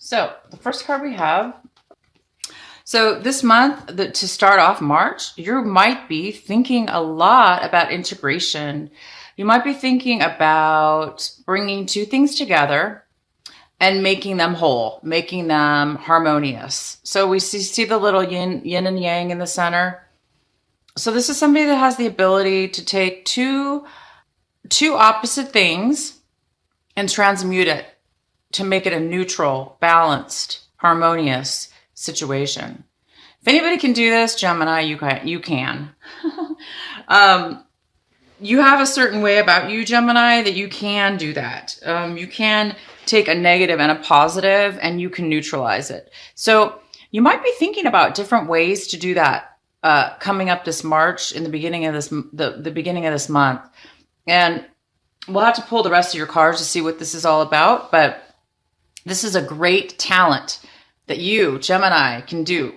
So the first card we have. So this month, to start off March, you might be thinking a lot about integration. You might be thinking about bringing two things together and making them whole, making them harmonious. So we see the little yin and yang in the center. So this is somebody that has the ability to take two opposite things and transmute it to make it a neutral, balanced, harmonious situation. If anybody can do this, Gemini, you can. You have a certain way about you, Gemini, that you can do that. You can take a negative and a positive and you can neutralize it. So you might be thinking about different ways to do that coming up this March in the beginning of the beginning of this month. And we'll have to pull the rest of your cards to see what this is all about, but this is a great talent that you, Gemini, can do.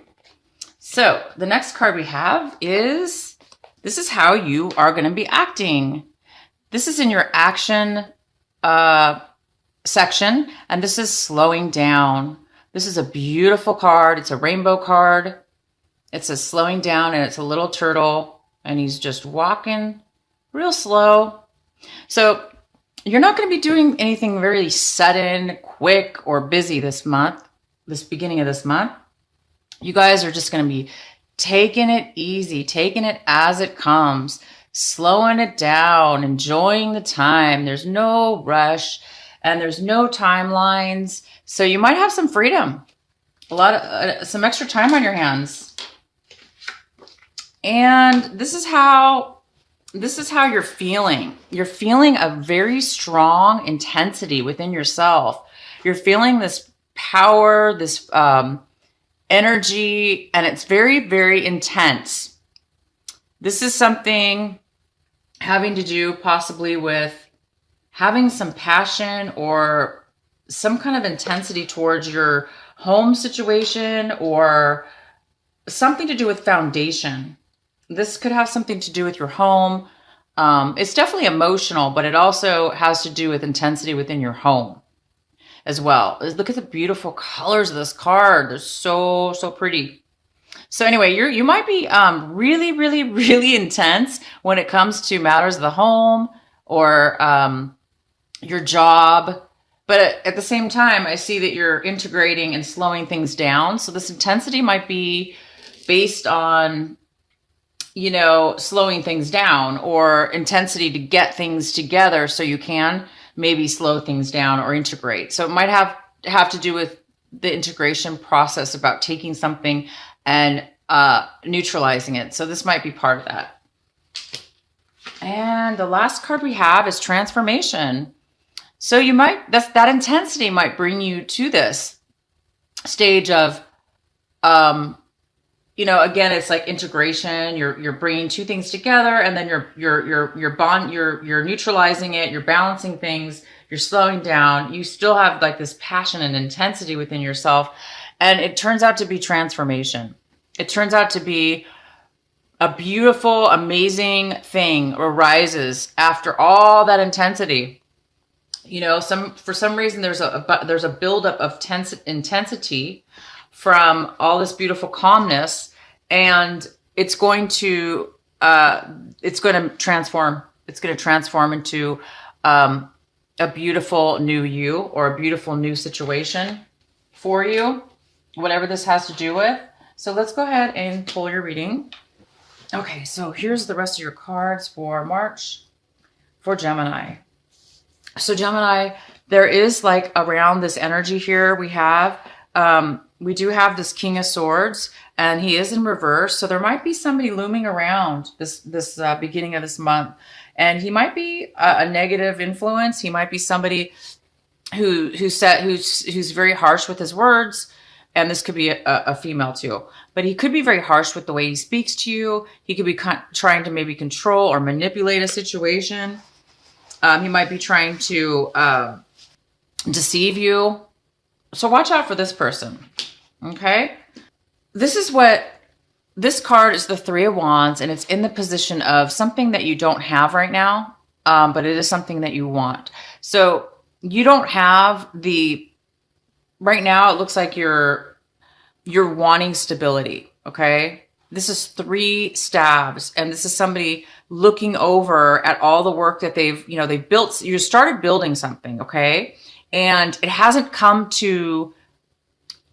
So the next card we have is, this is how you are going to be acting. This is in your action section, and this is slowing down. This is a beautiful card. It's a rainbow card. It says slowing down, and it's a little turtle, and he's just walking real slow. So you're not going to be doing anything very sudden, quick, or busy this month, this beginning of this month. You guys are just going to be taking it easy, taking it as it comes, slowing it down, enjoying the time. There's no rush and there's no timelines. So you might have some freedom, some extra time on your hands. And this is how you're feeling. You're feeling a very strong intensity within yourself. You're feeling this power, this energy, and it's very, very intense. This is something having to do possibly with having some passion or some kind of intensity towards your home situation or something to do with foundation. This could have something to do with your home. It's definitely emotional, but it also has to do with intensity within your home as well. Look at the beautiful colors of this card. They're so, so pretty. So anyway, you might be really, really, really intense when it comes to matters of the home or your job. But at the same time, I see that you're integrating and slowing things down. So this intensity might be based on, slowing things down or intensity to get things together so you can maybe slow things down or integrate. So it might have to do with the integration process about taking something and neutralizing it. So this might be part of that. And the last card we have is transformation. So that intensity might bring you to this stage of, again, it's like integration. You're bringing two things together, and then you're neutralizing it. You're balancing things. You're slowing down. You still have like this passion and intensity within yourself, and it turns out to be transformation. It turns out to be a beautiful, amazing thing arises after all that intensity. For some reason there's a buildup of intensity from all this beautiful calmness, and it's going to transform. It's going to transform into a beautiful new you or a beautiful new situation for you, whatever this has to do with. So let's go ahead and pull your reading. Okay, so here's the rest of your cards for March for Gemini. So Gemini, there is like around this energy here we do have this King of Swords, and he is in reverse. So there might be somebody looming around this beginning of this month, and he might be a negative influence. He might be somebody who's very harsh with his words, and this could be a female too. But he could be very harsh with the way he speaks to you. He could be trying to maybe control or manipulate a situation. He might be trying to deceive you. So watch out for this person, okay? This card is the Three of Wands, and it's in the position of something that you don't have right now, but it is something that you want. So you don't have the right now it looks like you're wanting stability, okay? This is 3 stabs, and this is somebody looking over at all the work that they've built. You started building something, okay? And it hasn't come to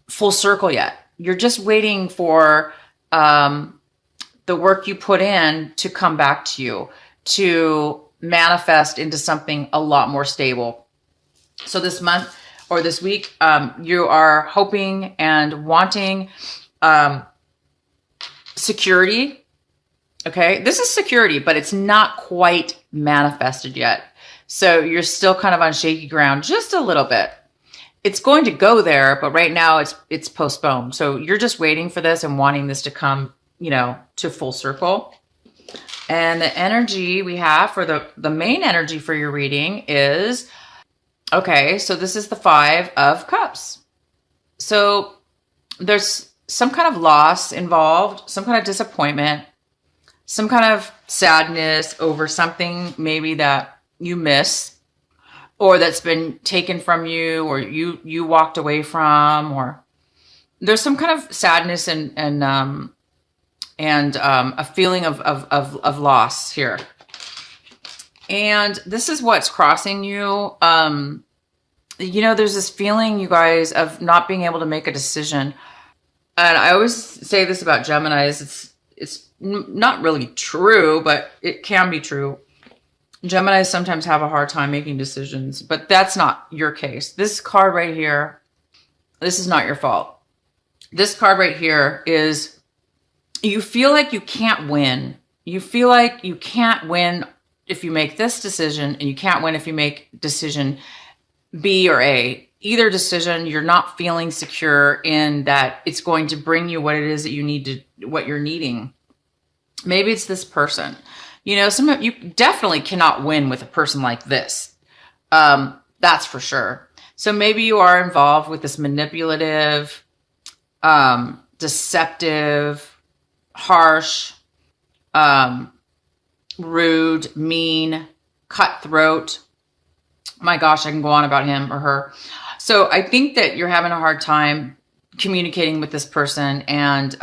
full circle yet. You're just waiting for the work you put in to come back to you, to manifest into something a lot more stable. So this month or this week, you are hoping and wanting security. Okay, this is security, but it's not quite manifested yet. So you're still kind of on shaky ground, just a little bit. It's going to go there, but right now it's postponed. So you're just waiting for this and wanting this to come, to full circle. And the energy we have for the main energy for your reading is, okay, so this is the 5 of Cups. So there's some kind of loss involved, some kind of disappointment, some kind of sadness over something maybe that you miss, or that's been taken from you, or you walked away from, or there's some kind of sadness and a feeling of loss here. And this is what's crossing you. There's this feeling, you guys, of not being able to make a decision. And I always say this about Geminis. It's not really true, but it can be true. Geminis sometimes have a hard time making decisions, but that's not your case. This card right here, this is not your fault. This card right here is, you feel like you can't win. You feel like you can't win if you make this decision, and you can't win if you make decision B or A. Either decision, you're not feeling secure in that it's going to bring you what it is that you need to, what you're needing. Maybe it's this person. You definitely cannot win with a person like this. That's for sure. So maybe you are involved with this manipulative, deceptive, harsh, rude, mean, cutthroat. My gosh, I can go on about him or her. So I think that you're having a hard time communicating with this person, and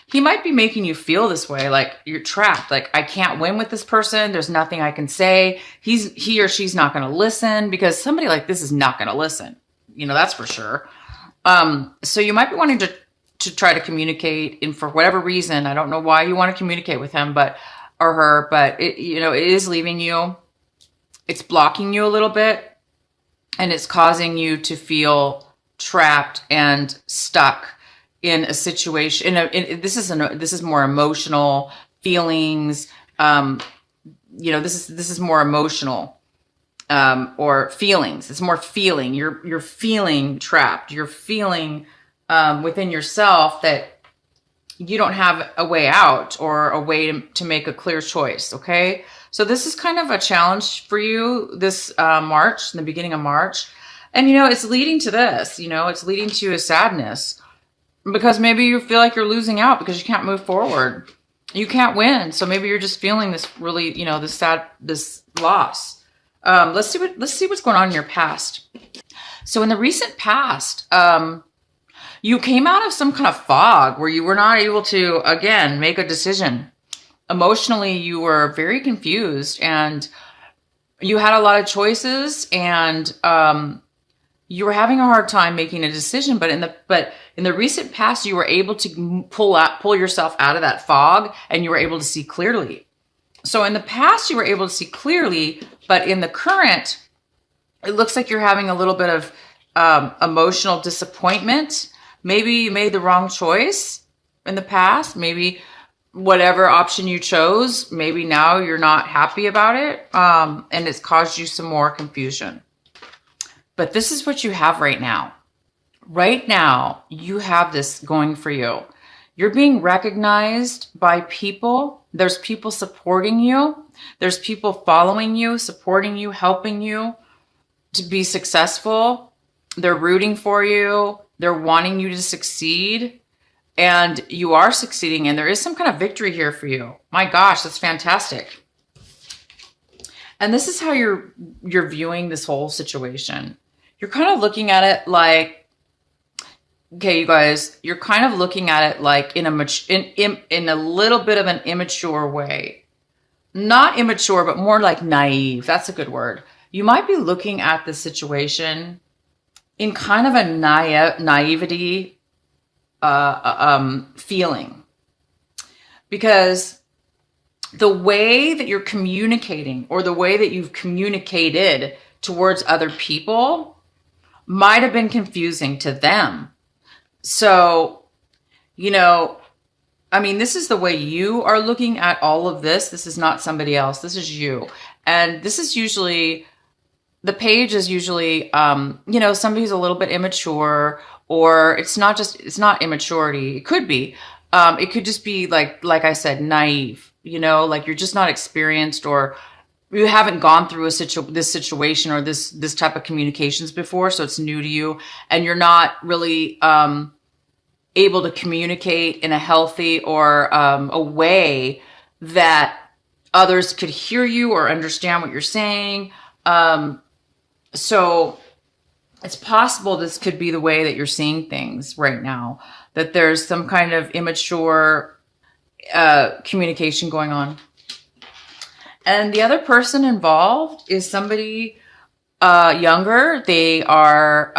he might be making you feel this way, like you're trapped. Like, I can't win with this person. There's nothing I can say. He or she's not going to listen, because somebody like this is not going to listen. That's for sure. So you might be wanting to try to communicate, and for whatever reason, I don't know why you want to communicate with him, or her, but it is leaving you. It's blocking you a little bit, and it's causing you to feel trapped and stuck in a situation. This is more emotional feelings. This is more emotional, or feelings. It's more feeling. You're feeling trapped. You're feeling within yourself that you don't have a way out, or a way to make a clear choice. Okay. So this is kind of a challenge for you this March, in the beginning of March. And, it's leading to this, it's leading to a sadness, because maybe you feel like you're losing out because you can't move forward. You can't win. So maybe you're just feeling this really, this loss. Let's see what's going on in your past. So in the recent past, you came out of some kind of fog where you were not able to, again, make a decision. Emotionally, you were very confused, and you had a lot of choices, and you were having a hard time making a decision. But in the recent past, you were able to pull yourself out of that fog, and you were able to see clearly. So in the past, you were able to see clearly, but in the current, it looks like you're having a little bit of emotional disappointment. Maybe you made the wrong choice in the past. Maybe whatever option you chose, maybe now you're not happy about it, and it's caused you some more confusion. But this is what you have right now. Right now, you have this going for you. You're being recognized by people. There's people supporting you. There's people following you, supporting you, helping you to be successful. They're rooting for you. They're wanting you to succeed. And you are succeeding, and there is some kind of victory here for you. My gosh, that's fantastic. And this is how you're viewing this whole situation. You're kind of looking at it like okay, you guys, you're kind of looking at it like in a little bit of an immature way. Not immature, but more like naive. That's a good word. You might be looking at the situation in kind of a naivety feeling, because the way that you're communicating, or the way that you've communicated towards other people, might have been confusing to them. So, I mean, this is the way you are looking at all of this. This is not somebody else. This is you. And this is usually, the page is usually, somebody who's a little bit immature, or it's not immaturity. It could be. It could just be like I said, naive, like you're just not experienced, or you haven't gone through this situation or this type of communications before. So it's new to you, and you're not really, able to communicate in a healthy or a way that others could hear you or understand what you're saying. So it's possible this could be the way that you're seeing things right now, that there's some kind of immature communication going on. And the other person involved is somebody younger. They are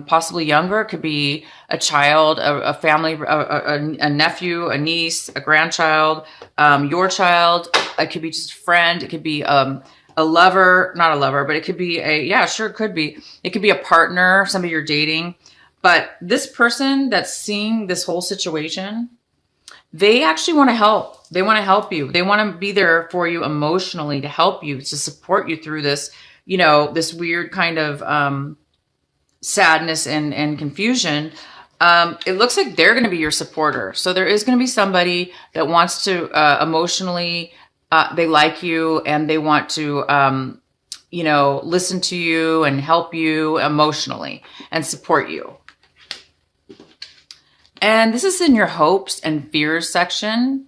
possibly younger. It could be a child, a family, a nephew, a niece, a grandchild, your child. It could be just a friend. It could be a lover, not a lover, but it could be it could be. It could be a partner, somebody you're dating. But this person that's seeing this whole situation, they actually want to help. They want to help you. They want to be there for you emotionally, to help you, to support you through this, this weird kind of sadness and confusion. It looks like they're going to be your supporter. So there is going to be somebody that wants to emotionally, they like you, and they want to, listen to you and help you emotionally and support you. And this is in your hopes and fears section.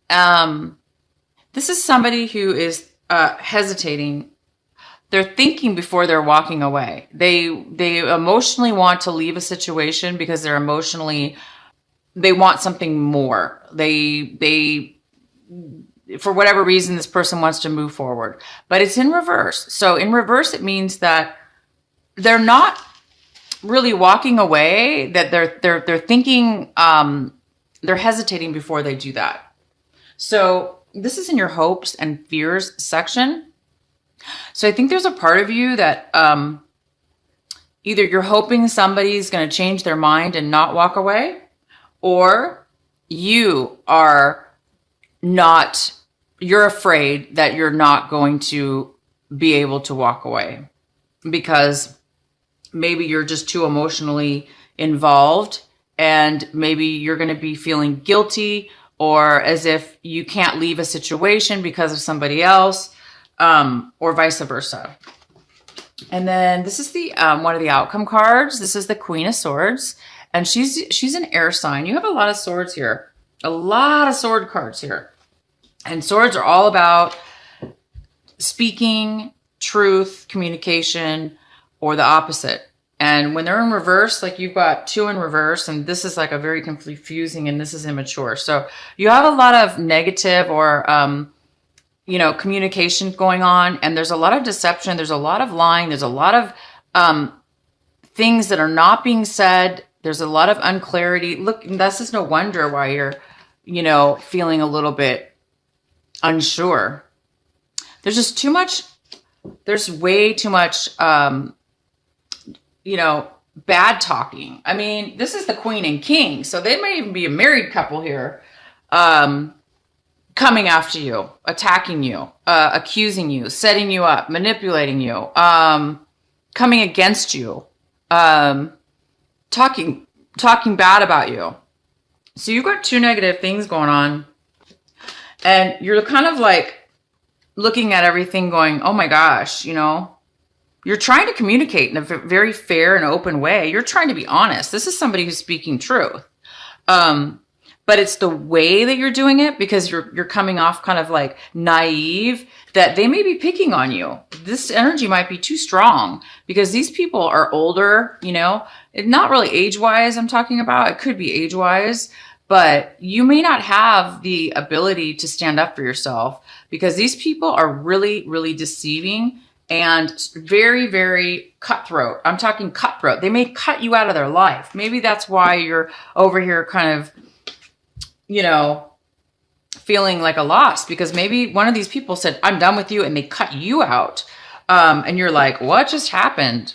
This is somebody who is hesitating. They're thinking before they're walking away. They emotionally want to leave a situation because they want something more. They for whatever reason, this person wants to move forward, but it's in reverse. So in reverse, it means that they're not really walking away, that they're thinking, they're hesitating before they do that. So this is in your hopes and fears section. So I think there's a part of you that either you're hoping somebody's going to change their mind and not walk away, or you're afraid that you're not going to be able to walk away because maybe you're just too emotionally involved, and maybe you're going to be feeling guilty or as if you can't leave a situation because of somebody else, or vice versa. And then this is the one of the outcome cards. This is the Queen of Swords, and she's an air sign. You have a lot of swords here, a lot of sword cards here. And swords are all about speaking truth, communication, or the opposite. And when they're in reverse, like you've got two in reverse, and this is like a very confusing, and this is immature. So you have a lot of negative or, communication going on, and there's a lot of deception. There's a lot of lying. There's a lot of things that are not being said. There's a lot of unclarity. Look, this is no wonder why you're, feeling a little bit unsure. There's just too much. There's way too much, bad talking. I mean, this is the Queen and King, so they may even be a married couple here, coming after you, attacking you, accusing you, setting you up, manipulating you, coming against you, talking bad about you. So you've got two negative things going on, and you're kind of like looking at everything going, oh my gosh, you're trying to communicate in a very fair and open way. You're trying to be honest. This is somebody who's speaking truth. But but it's the way that you're doing it, because you're coming off kind of like naive, that they may be picking on you. This energy might be too strong because these people are older, you know, not really age-wise I'm talking about. It could be age-wise, but you may not have the ability to stand up for yourself because these people are really, really deceiving and very, very cutthroat. I'm talking cutthroat. They may cut you out of their life. Maybe that's why you're over here kind of, you know, feeling like a loss, because maybe one of these people said, I'm done with you, and they cut you out. And you're like, what just happened?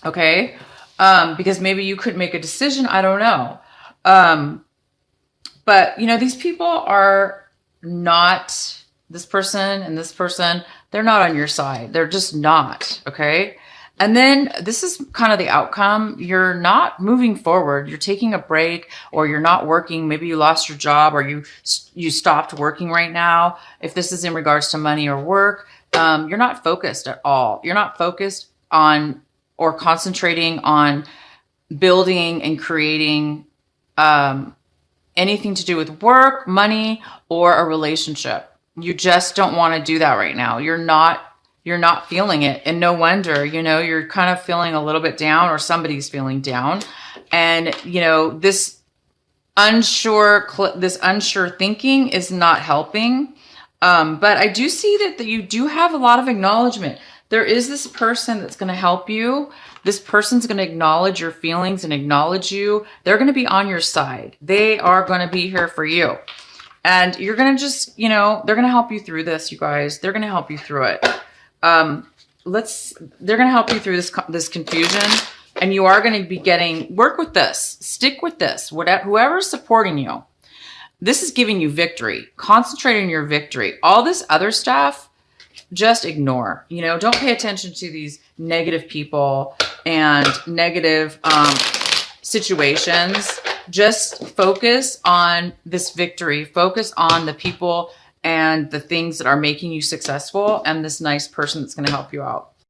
Okay. Because maybe you couldn't make a decision. I don't know. But, you know, these people are not, this person and this person, they're not on your side. They're just not. Okay. And then this is kind of the outcome. You're not moving forward. You're taking a break, or you're not working. Maybe you lost your job, or you stopped working right now. If this is in regards to money or work, you're not focused at all. You're not focused on or concentrating on building and creating anything to do with work, money, or a relationship. You just don't want to do that right now. You're not feeling it. And no wonder, you know, you're kind of feeling a little bit down, or somebody's feeling down. And, you know, this unsure thinking is not helping. But I do see that you do have a lot of acknowledgement. There is this person that's going to help you. This person's going to acknowledge your feelings and acknowledge you. They're going to be on your side. They are going to be here for you. And you're going to just, you know, they're going to help you through this, you guys. They're going to help you through it. They're going to help you through this confusion, and you are going to be work with this, stick with this, whoever's supporting you. This is giving you victory. Concentrate on your victory. All this other stuff, just ignore. You know, don't pay attention to these negative people and negative situations. Just focus on this victory. Focus on the people and the things that are making you successful, and this nice person that's going to help you out.